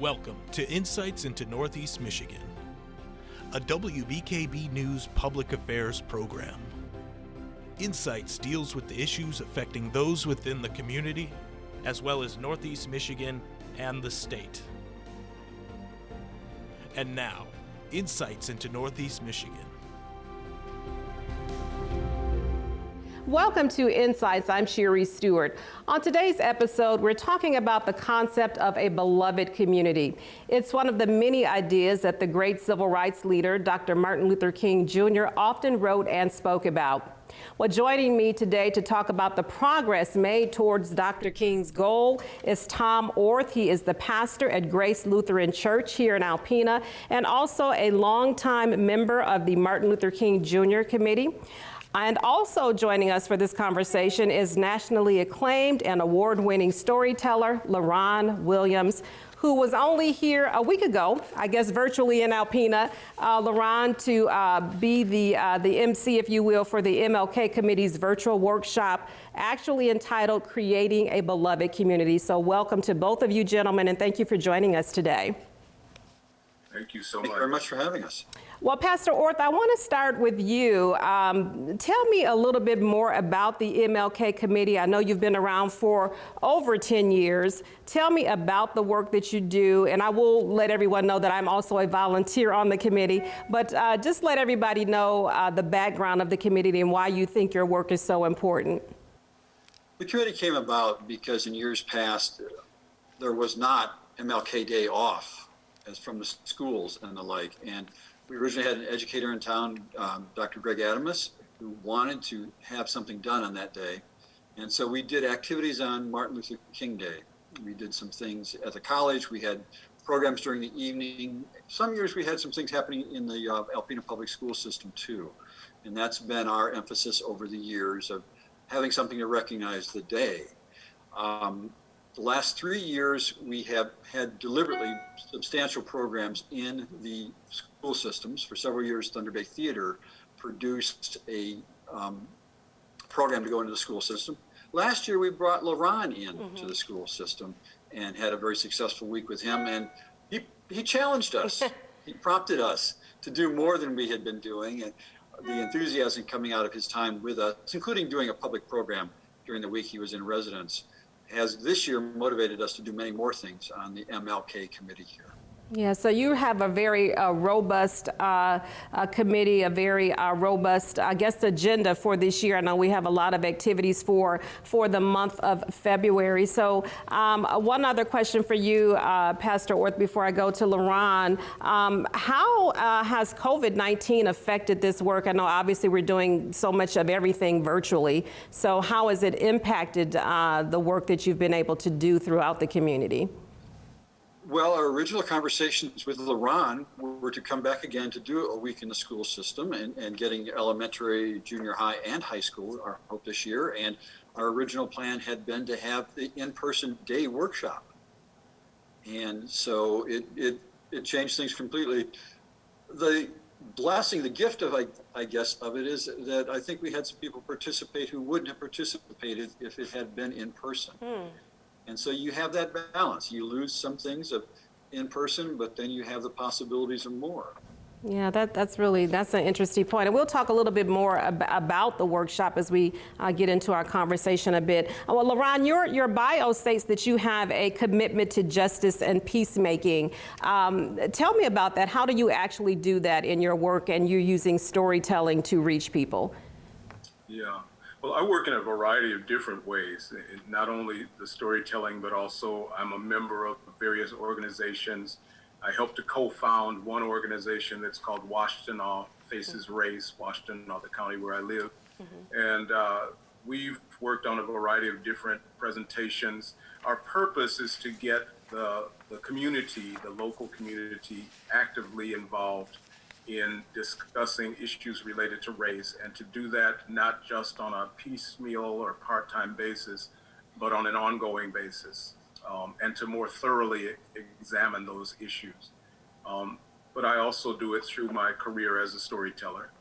Welcome to Insights into Northeast Michigan, a WBKB News public affairs program. Insights deals with the issues affecting those within the community, as well as Northeast Michigan and the state. And now, Insights into Northeast Michigan. Welcome to Insights. I'm Sherry Stewart. On today's episode, we're talking about the concept of a beloved community. It's one of the many ideas that the great civil rights leader, Dr. Martin Luther King Jr., often wrote and spoke about. Well, joining me today to talk about the progress made towards Dr. King's goal is Tom Orth. He is the pastor at Grace Lutheran Church here in Alpena and also a longtime member of the Martin Luther King Jr. Committee. And also joining us for this conversation is nationally acclaimed and award-winning storyteller, LaRon Williams, who was only here a week ago, I guess virtually in Alpena, LaRon, to be the MC, if you will, for the Mlk Committee's virtual workshop, actually entitled Creating a Beloved Community. So welcome to both of you gentlemen, and thank you for joining us today. Thank you so much. Thank you very much for having us. Well, Pastor Orth, I want to start with you. Tell me a little bit more about the Mlk Committee. I know you've been around for over 10 years. Tell me about the work that you do, and I will let everyone know that I'm also a volunteer on the committee, but just let everybody know the background of the committee and why you think your work is so important. The committee came about because in years past, there was not MLK Day off as from the schools and the like. And we originally had an educator in town, Dr. Greg Adamus, who wanted to have something done on that day. And so we did activities on Martin Luther King Day. We did some things at the college. We had programs during the evening. Some years we had some things happening in the Alpena public school system too. And that's been our emphasis over the years of having something to recognize the day. The last 3 years, we have had deliberately substantial programs in the school systems. For several years, Thunder Bay Theater produced a program to go into the school system. Last year, we brought LaRon in to the school system and had a very successful week with him. And he challenged us. He prompted us to do more than we had been doing. And the enthusiasm coming out of his time with us, including doing a public program during the week he was in residence, has this year motivated us to do many more things on the MLK committee here. Yeah, so you have a very robust committee, a very robust, I guess, agenda for this year. I know we have a lot of activities for the month of February. So one other question for you, Pastor Orth, before I go to LaRon. How has COVID-19 affected this work? I know obviously we're doing so much of everything virtually. So how has it impacted the work that you've been able to do throughout the community? Well, our original conversations with LaRon were to come back again to do a week in the school system and getting elementary, junior high, and high school, our hope this year. And our original plan had been to have the in-person day workshop. And so it changed things completely. The blessing, the gift of, I guess, of it is that I think we had some people participate who wouldn't have participated if it had been in person. And so you have that balance. You lose some things of in person, but then you have the possibilities of more. Yeah, that's an interesting point. And we'll talk a little bit more about the workshop as we get into our conversation a bit. Well, LaRon, your bio states that you have a commitment to justice and peacemaking. Tell me about that. How do you actually do that in your work and you using storytelling to reach people? Yeah. Well, I work in a variety of different ways, not only the storytelling, but also I'm a member of various organizations. I helped to co-found one organization that's called Washtenaw Faces Race, Washtenaw, the county where I live. And we've worked on a variety of different presentations. Our purpose is to get the community, the local community, actively involved in discussing issues related to race, and to do that not just on a piecemeal or part-time basis, but on an ongoing basis, and to more thoroughly examine those issues. But I also do it through my career as a storyteller.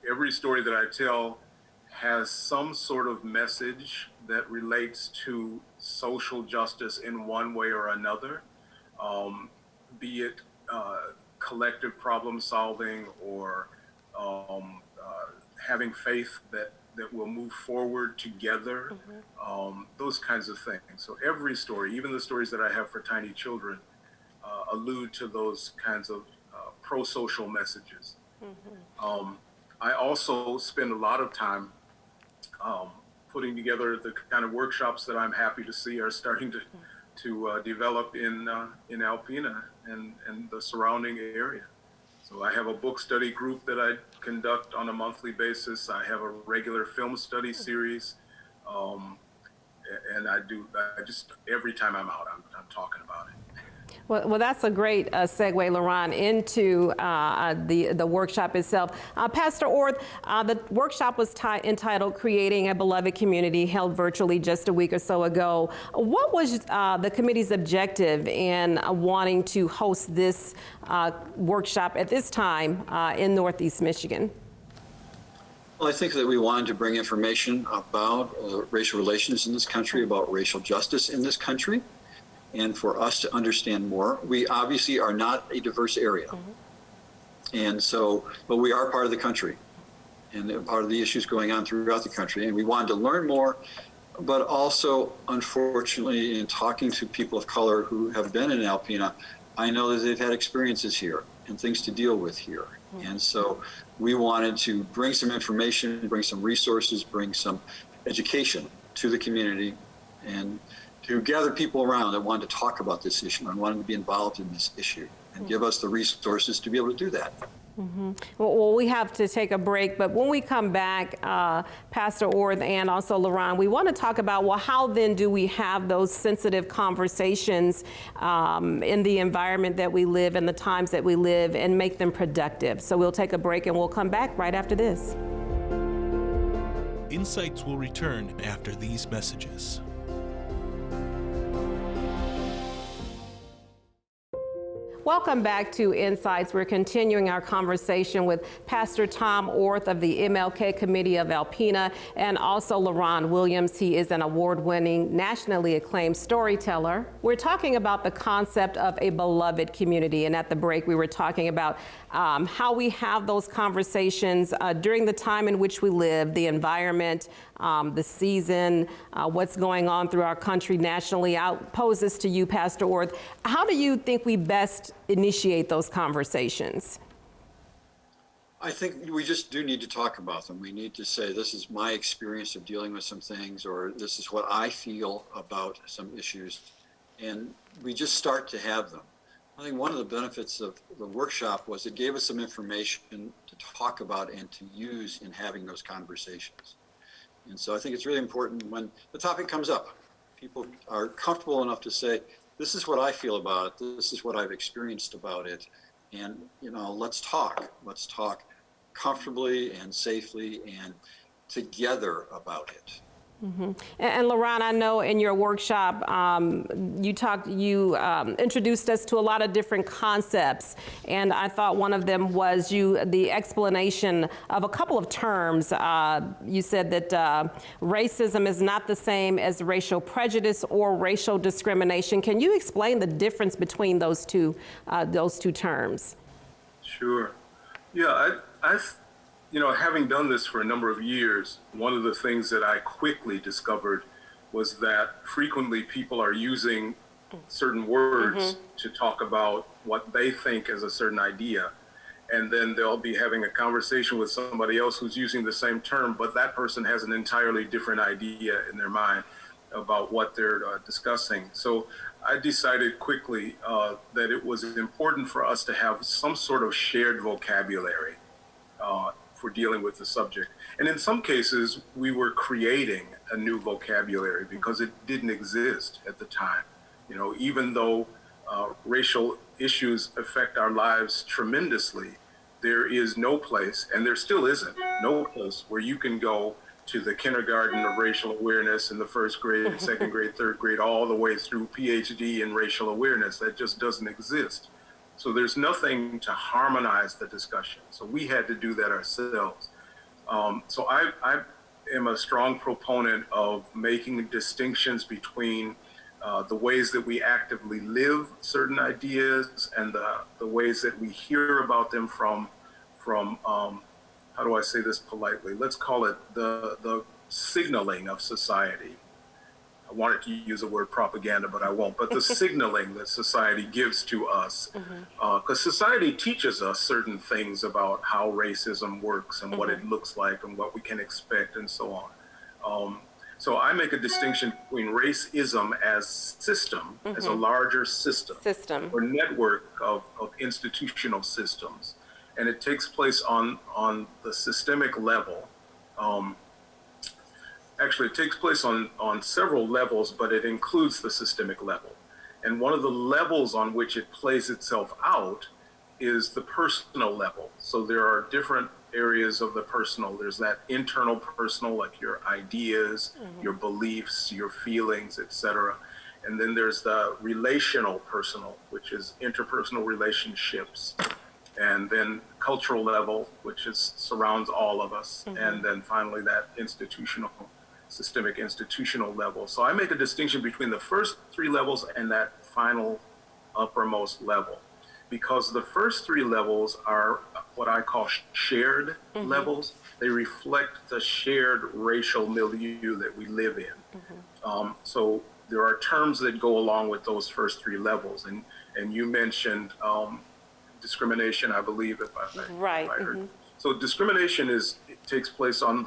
Every story that I tell has some sort of message that relates to social justice in one way or another. be it collective problem solving or having faith that we'll move forward together, those kinds of things. So every story, even the stories that I have for tiny children, allude to those kinds of pro-social messages. I also spend a lot of time putting together the kind of workshops that I'm happy to see are starting to develop in Alpena and the surrounding area. So I have a book study group that I conduct on a monthly basis. I have a regular film study series, and I just every time I'm out, I'm talking about it. Well, that's a great segue, Laron, into the workshop itself. Pastor Orth, the workshop was entitled Creating a Beloved Community, held virtually just a week or so ago. What was the committee's objective in wanting to host this workshop at this time in Northeast Michigan? Well, I think that we wanted to bring information about racial relations in this country, about racial justice in this country, and for us to understand more. We obviously are not a diverse area. And so, but we are part of the country and part of the issues going on throughout the country. And we wanted to learn more, but also, unfortunately, in talking to people of color who have been in Alpena, I know that they've had experiences here and things to deal with here. And so we wanted to bring some information, bring some resources, bring some education to the community, and to gather people around that wanted to talk about this issue and wanted to be involved in this issue and give us the resources to be able to do that. Well, we have to take a break, but when we come back, Pastor Orth and also Laron, we want to talk about, well, how then do we have those sensitive conversations in the environment that we live and the times that we live and make them productive? So we'll take a break and we'll come back right after this. Insights will return after these messages. Welcome back to Insights. We're continuing our conversation with Pastor Tom Orth of the Mlk Committee of Alpena and also Laron Williams. He is an award-winning, nationally acclaimed storyteller. We're talking about the concept of a beloved community, and at the break we were talking about how we have those conversations during the time in which we live, the environment, the season, what's going on through our country nationally. I'll pose this to you, Pastor Orth. How do you think we best initiate those conversations? I think we just do need to talk about them. We need to say, this is my experience of dealing with some things, or this is what I feel about some issues. And we just start to have them. I think one of the benefits of the workshop was it gave us some information to talk about and to use in having those conversations. And so I think it's really important when the topic comes up, people are comfortable enough to say, this is what I feel about it. This is what I've experienced about it. And, you know, let's talk comfortably and safely and together about it. And Laron, I know in your workshop, you introduced us to a lot of different concepts, and I thought one of them was the explanation of a couple of terms. You said that racism is not the same as racial prejudice or racial discrimination. Can you explain the difference between those two terms? Sure. Yeah, you know, having done this for a number of years, one of the things that I quickly discovered was that frequently people are using certain words to talk about what they think is a certain idea. And then they'll be having a conversation with somebody else who's using the same term, but that person has an entirely different idea in their mind about what they're discussing. So I decided quickly that it was important for us to have some sort of shared vocabulary for dealing with the subject. And in some cases, we were creating a new vocabulary because it didn't exist at the time. You know, even though racial issues affect our lives tremendously, there is no place, and there still isn't, no place where you can go to the kindergarten of racial awareness in the first grade, second grade, third grade, all the way through PhD in racial awareness. That just doesn't exist. So there's nothing to harmonize the discussion. So we had to do that ourselves. So I am a strong proponent of making distinctions between the ways that we actively live certain ideas, and the ways that we hear about them from how do I say this politely? Let's call it the signaling of society. I wanted to use the word propaganda, but I won't. But the signaling that society gives to us, because society teaches us certain things about how racism works and what it looks like and what we can expect and so on. So I make a distinction between racism as system, as a larger system or network of institutional systems. And it takes place on the systemic level. Actually, it takes place on several levels, but it includes the systemic level. And one of the levels on which it plays itself out is the personal level. So there are different areas of the personal. There's that internal personal, like your ideas, your beliefs, your feelings, etc. And then there's the relational personal, which is interpersonal relationships. And then cultural level, which surrounds all of us. And then finally that systemic institutional level. So I make a distinction between the first three levels and that final uppermost level, because the first three levels are what I call shared levels. They reflect the shared racial milieu that we live in. So there are terms that go along with those first three levels. And you mentioned discrimination, I believe, if I heard. So discrimination takes place on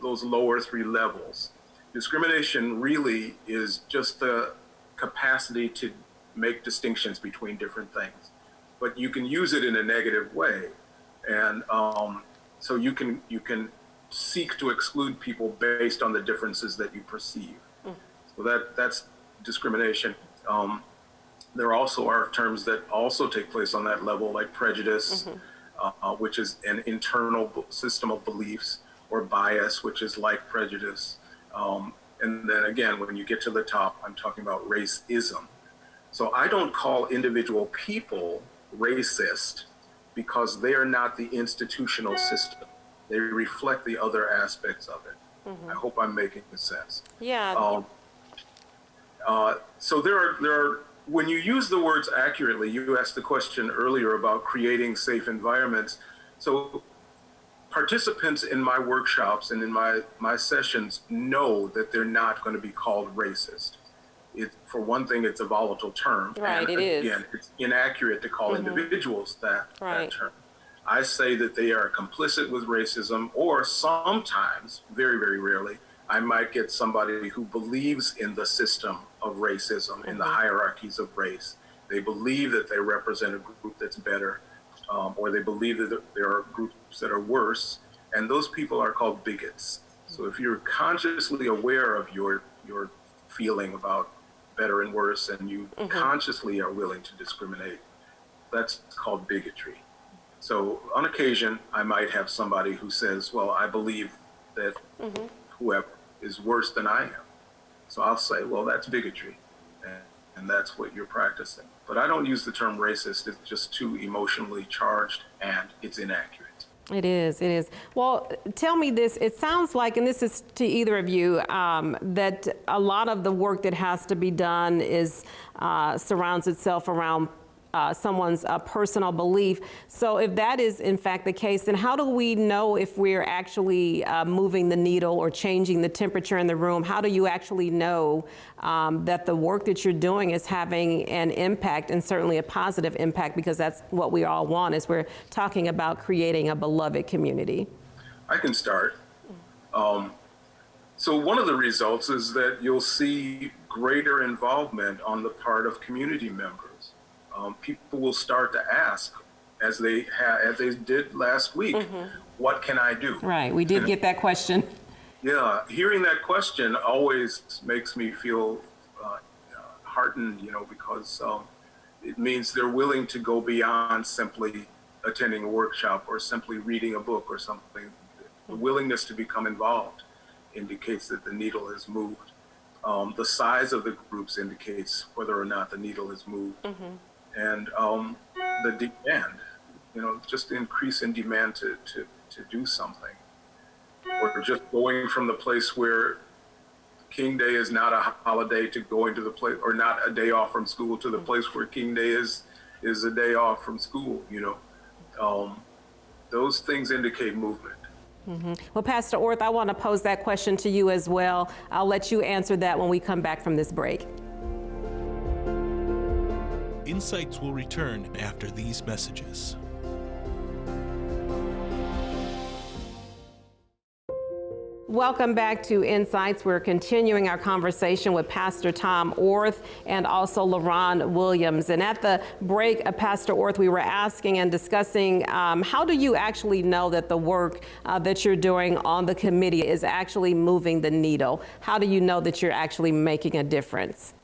those lower three levels. Discrimination really is just the capacity to make distinctions between different things, but you can use it in a negative way, and so you can seek to exclude people based on the differences that you perceive. So that's discrimination. There also are terms that also take place on that level, like prejudice, which is an internal system of beliefs, or bias, which is like prejudice. And then again, when you get to the top, I'm talking about racism. So I don't call individual people racist because they are not the institutional system. They reflect the other aspects of it. I hope I'm making sense. Yeah. So there are, when you use the words accurately, you asked the question earlier about creating safe environments. So participants in my workshops and in my sessions know that they're not going to be called racist. For one thing, it's a volatile term. Right, and it is. Again, it's inaccurate to call individuals that term. I say that they are complicit with racism, or sometimes, very, very rarely, I might get somebody who believes in the system of racism, in the hierarchies of race. They believe that they represent a group that's better, or they believe that there are groups that are worse, and those people are called bigots. So if you're consciously aware of your feeling about better and worse, and you consciously are willing to discriminate, that's called bigotry. So on occasion, I might have somebody who says, well, I believe that whoever is worse than I am. So I'll say, well, that's bigotry, and that's what you're practicing. But I don't use the term racist. It's just too emotionally charged, and it's inaccurate. It is, it is. Well, tell me this, it sounds like, and this is to either of you, that a lot of the work that has to be done surrounds itself around someone's personal belief. So if that is in fact the case, then how do we know if we're actually moving the needle or changing the temperature in the room? How do you actually know that the work that you're doing is having an impact, and certainly a positive impact, because that's what we all want, is we're talking about creating a beloved community? I can start. So one of the results is that you'll see greater involvement on the part of community members. People will start to ask, as they did last week, what can I do? Right, we did get that question. Yeah, hearing that question always makes me feel heartened, because it means they're willing to go beyond simply attending a workshop or simply reading a book or something. The willingness to become involved indicates that the needle has moved. The size of the groups indicates whether or not the needle has moved. And the demand, just the increase in demand to do something, or just going from the place where King Day is not a holiday to going to the place, or not a day off from school to the place where King Day is a day off from school, those things indicate movement. Well, Pastor Orth, I want to pose that question to you as well. I'll let you answer that when we come back from this break. Insights will return after these messages. Welcome back to Insights. We're continuing our conversation with Pastor Tom Orth and also LaRon Williams. And at the break, Pastor Orth, we were asking and discussing how do you actually know that the work that you're doing on the committee is actually moving the needle? How do you know that you're actually making a difference?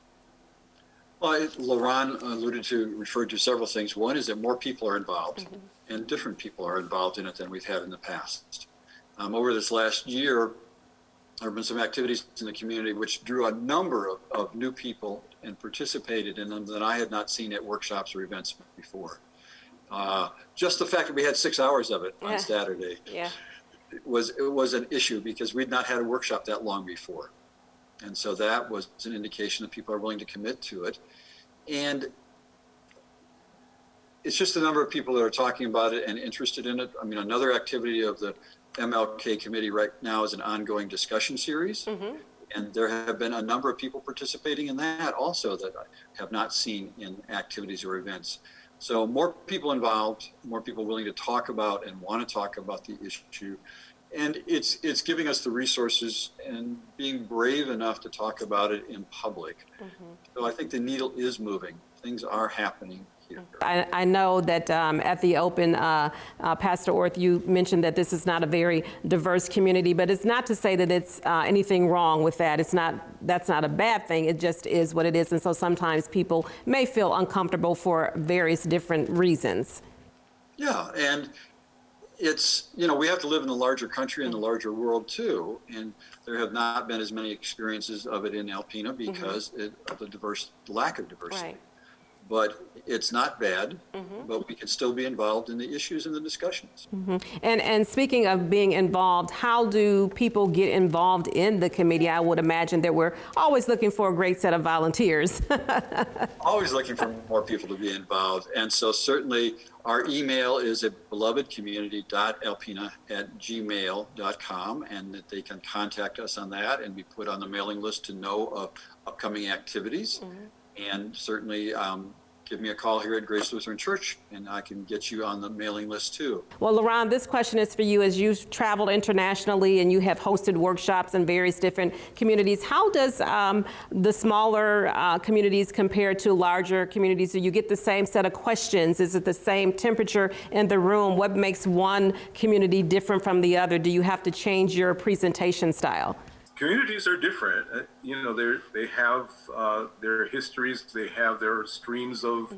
Well, LaRon referred to several things. One is that more people are involved, and different people are involved in it than we've had in the past. Over this last year, there have been some activities in the community which drew a number of new people and participated in them that I had not seen at workshops or events before. Just the fact that we had 6 hours of it on Saturday it was an issue because we'd not had a workshop that long before. And so that was an indication that people are willing to commit to it. And it's just the number of people that are talking about it and interested in it. I mean, another activity of the Mlk Committee right now is an ongoing discussion series. And there have been a number of people participating in that also that I have not seen in activities or events. So more people involved, more people willing to talk about and want to talk about the issue. And it's giving us the resources and being brave enough to talk about it in public. So I think the needle is moving. Things are happening here. I know that at the Open, Pastor Orth, you mentioned that this is not a very diverse community, but it's not to say that it's anything wrong with that. That's not a bad thing. It just is what it is. And so sometimes people may feel uncomfortable for various different reasons. Yeah, and it's, we have to live in the larger country and the larger world too. And there have not been as many experiences of it in Alpena because of the lack of diversity. Right. But it's not bad, but we can still be involved in the issues and the discussions. And speaking of being involved, how do people get involved in the committee? I would imagine that we're always looking for a great set of volunteers. Always looking for more people to be involved. And so certainly our email is at belovedcommunity.alpena@gmail.com, and that they can contact us on that and be put on the mailing list to know of upcoming activities. And certainly give me a call here at Grace Lutheran Church, and I can get you on the mailing list too. Well, LaRon, this question is for you. As you've traveled internationally and you have hosted workshops in various different communities, how does the smaller communities compare to larger communities? Do you get the same set of questions? Is it the same temperature in the room? What makes one community different from the other? Do you have to change your presentation style? Communities are different. They have their histories, they have their streams of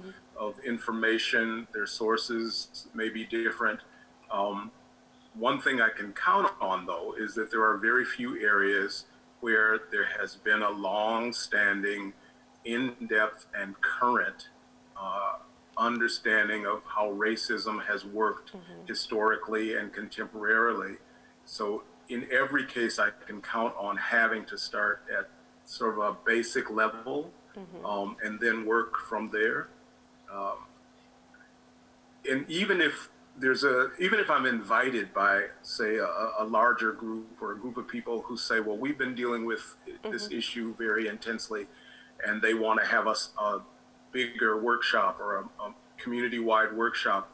information, their sources may be different. One thing I can count on, though, is that there are very few areas where there has been a long-standing, in-depth, and current understanding of how racism has worked historically and contemporarily. So in every case, I can count on having to start at sort of a basic level and then work from there. And even if I'm invited by, say, a larger group or a group of people who say, well, we've been dealing with this issue very intensely, and they want to have us a bigger workshop or a community-wide workshop,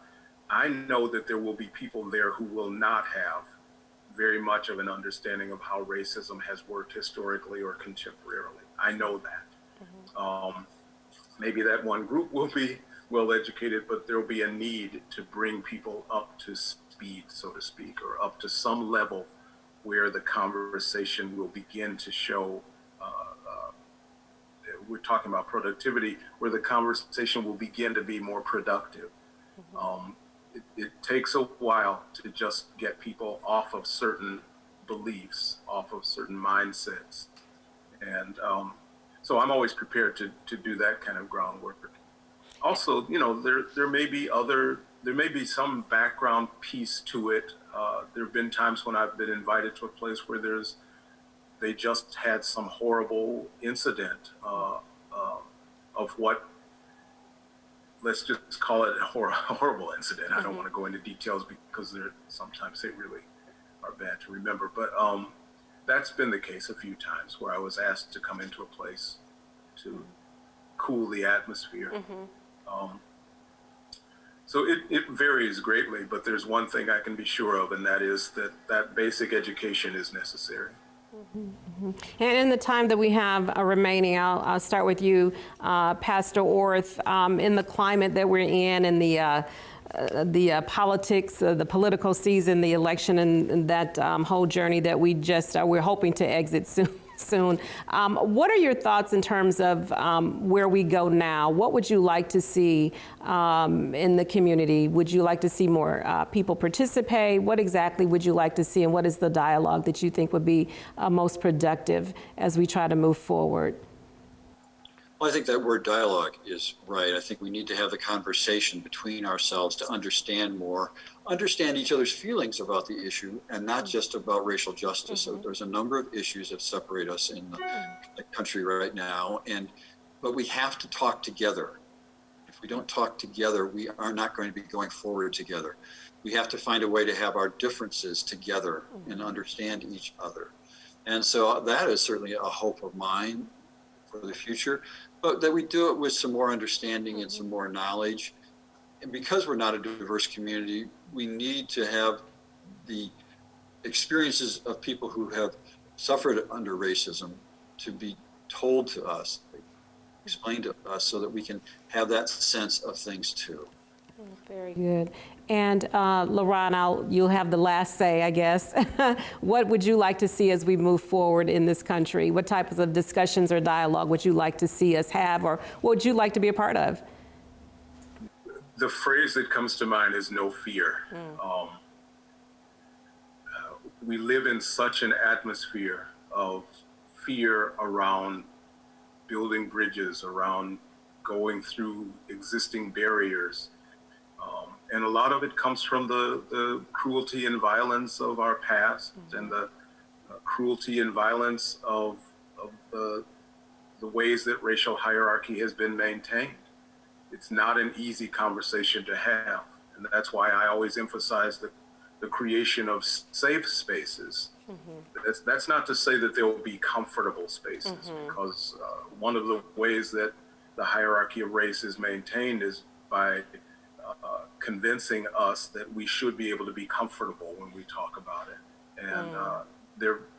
I know that there will be people there who will not have very much of an understanding of how racism has worked historically or contemporarily. I know that. Maybe that one group will be well educated, but there'll be a need to bring people up to speed, so to speak, or up to some level where the conversation will begin to show, we're talking about productivity, where the conversation will begin to be more productive. It takes a while to just get people off of certain beliefs, off of certain mindsets. And so I'm always prepared to do that kind of groundwork. Also, there may be some background piece to it. There have been times when I've been invited to a place where they just had some horrible incident of what, let's just call it a horrible incident. I don't want to go into details because sometimes they really are bad to remember. But that's been the case a few times where I was asked to come into a place to cool the atmosphere. So it varies greatly, but there's one thing I can be sure of, and that is that basic education is necessary. And in the time that we have remaining, I'll start with you, Pastor Orth. In the climate that we're in and the politics, the political season, the election, and that whole journey that we're hoping to exit soon. What are your thoughts in terms of where we go now? What would you like to see in the community? Would you like to see more people participate? What exactly would you like to see, and what is the dialogue that you think would be most productive as we try to move forward? Well, I think that word dialogue is right. I think we need to have the conversation between ourselves to understand each other's feelings about the issue, and not just about racial justice. So there's a number of issues that separate us in the country right now, but we have to talk together. If we don't talk together, we are not going to be going forward together. We have to find a way to have our differences together and understand each other. And so that is certainly a hope of mine for the future, but that we do it with some more understanding and some more knowledge. And because we're not a diverse community, we need to have the experiences of people who have suffered under racism to be told to us, explained to us, so that we can have that sense of things too. Very good. And LaRon, you'll have the last say, I guess. What would you like to see as we move forward in this country? What types of discussions or dialogue would you like to see us have, or what would you like to be a part of? The phrase that comes to mind is no fear. We live in such an atmosphere of fear around building bridges, around going through existing barriers. And a lot of it comes from the cruelty and violence of our past, and the cruelty and violence of the ways that racial hierarchy has been maintained. It's not an easy conversation to have. And that's why I always emphasize the creation of safe spaces. That's not to say that there will be comfortable spaces, because one of the ways that the hierarchy of race is maintained is by convincing us that we should be able to be comfortable when we talk about it, and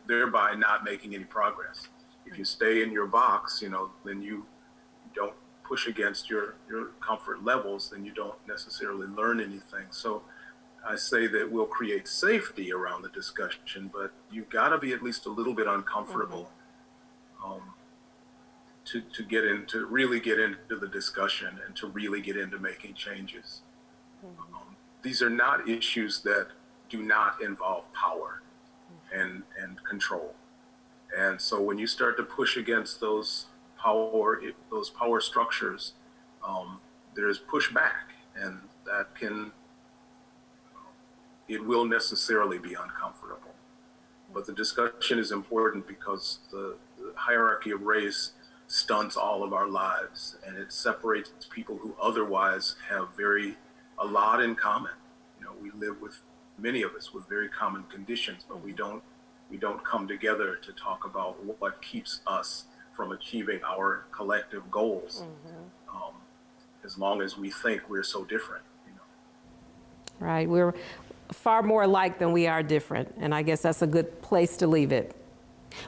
thereby not making any progress. If you stay in your box, then you don't push against your comfort levels, then you don't necessarily learn anything. So I say that we'll create safety around the discussion, but you've got to be at least a little bit uncomfortable to really get into the discussion and to really get into making changes. These are not issues that do not involve power and control. And so when you start to push against those power structures, there's pushback, and it will necessarily be uncomfortable. But the discussion is important because the hierarchy of race stunts all of our lives, and it separates people who otherwise have a lot in common. We live with, many of us, with very common conditions, but we don't come together to talk about what keeps us from achieving our collective goals, as long as we think we're so different. Right, we're far more alike than we are different, and I guess that's a good place to leave it.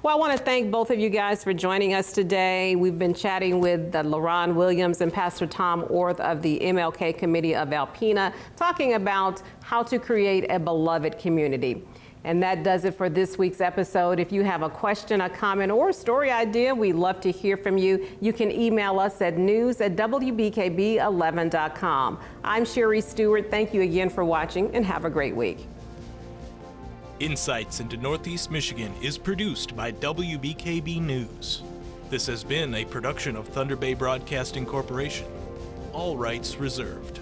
Well, I want to thank both of you guys for joining us today. We've been chatting with LaRon Williams and Pastor Tom Orth of the Mlk Committee of Alpena, talking about how to create a beloved community. And that does it for this week's episode. If you have a question, a comment, or a story idea, we'd love to hear from you. You can email us at news@wbkb11.com. I'm Sherry Stewart. Thank you again for watching, and have a great week. Insights into Northeast Michigan is produced by WBKB News. This has been a production of Thunder Bay Broadcasting Corporation. All rights reserved.